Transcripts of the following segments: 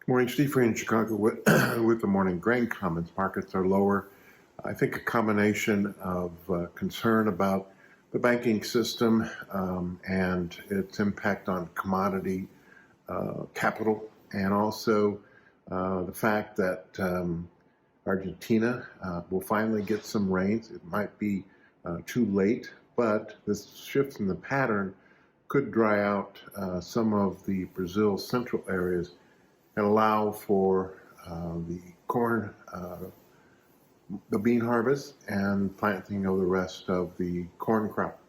Morning, Steve Ray in Chicago with, with the morning grain comments. Markets are lower. I think a combination of concern about the banking system and its impact on commodity capital, and also the fact that Argentina will finally get some rains. It might be too late, but this shift in the pattern could dry out some of the Brazil central areas and allow for the corn, the bean harvest, and planting of the rest of the corn crop.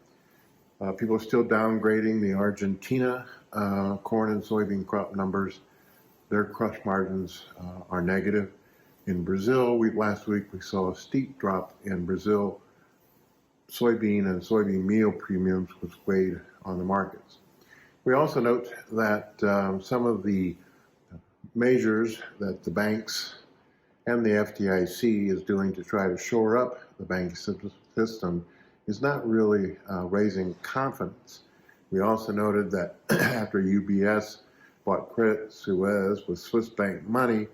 People are still downgrading the Argentina corn and soybean crop numbers. Their crush margins are negative. In Brazil, last week we saw a steep drop in Brazil soybean and soybean meal premiums, which weighed on the markets. We also note that some of the measures that the banks and the FDIC is doing to try to shore up the banking system is not really raising confidence. We also noted that after UBS bought Credit Suisse with Swiss bank money,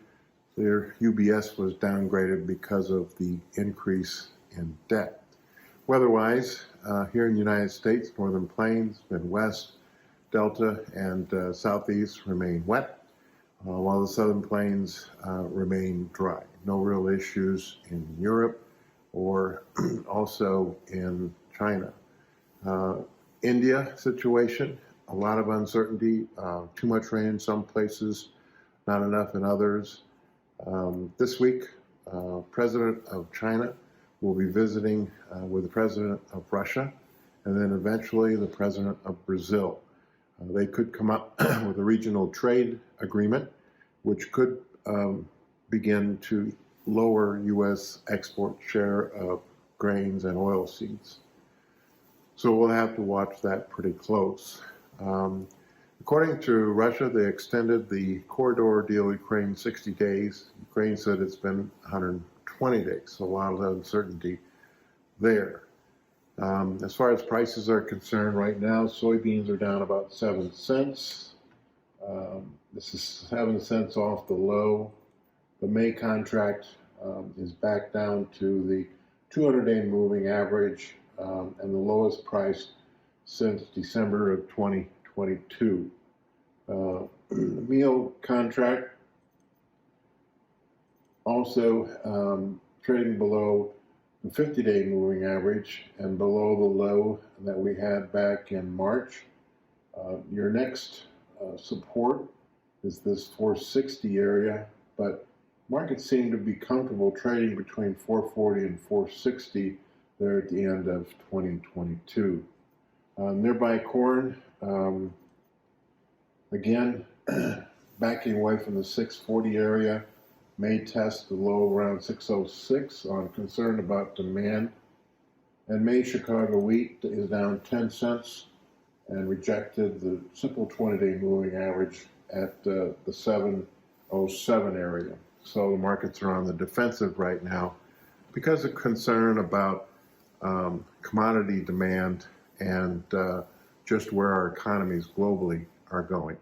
their UBS was downgraded because of the increase in debt. Weather-wise, here in the United States, Northern Plains, Midwest, Delta, and Southeast remain wet, while the Southern Plains remain dry. No real issues in Europe or also in China. India situation, a lot of uncertainty, too much rain in some places, not enough in others. This week, President of China will be visiting with the President of Russia, and then eventually the President of Brazil. They could come up with a regional trade agreement, which could begin to lower U.S. export share of grains and oilseeds. So we'll have to watch that pretty close. According to Russia, they extended the corridor deal with Ukraine 60 days. Ukraine said it's been 120 days, so a lot of uncertainty there. As far as prices are concerned, right now, soybeans are down about 7 cents. This is 7 cents off the low. The May contract is back down to the 200-day moving average and the lowest price since December of 2022. The meal contract also trading below the 50-day moving average and below the low that we had back in March. Your next support is this 460 area, but markets seem to be comfortable trading between 440 and 460 there at the end of 2022. Nearby corn, again, backing away from the 640 area, may test the low around 606 on concern about demand. And May Chicago wheat is down 10 cents and rejected the simple 20-day moving average at the 707 area. So the markets are on the defensive right now because of concern about commodity demand and just where our economies globally are going.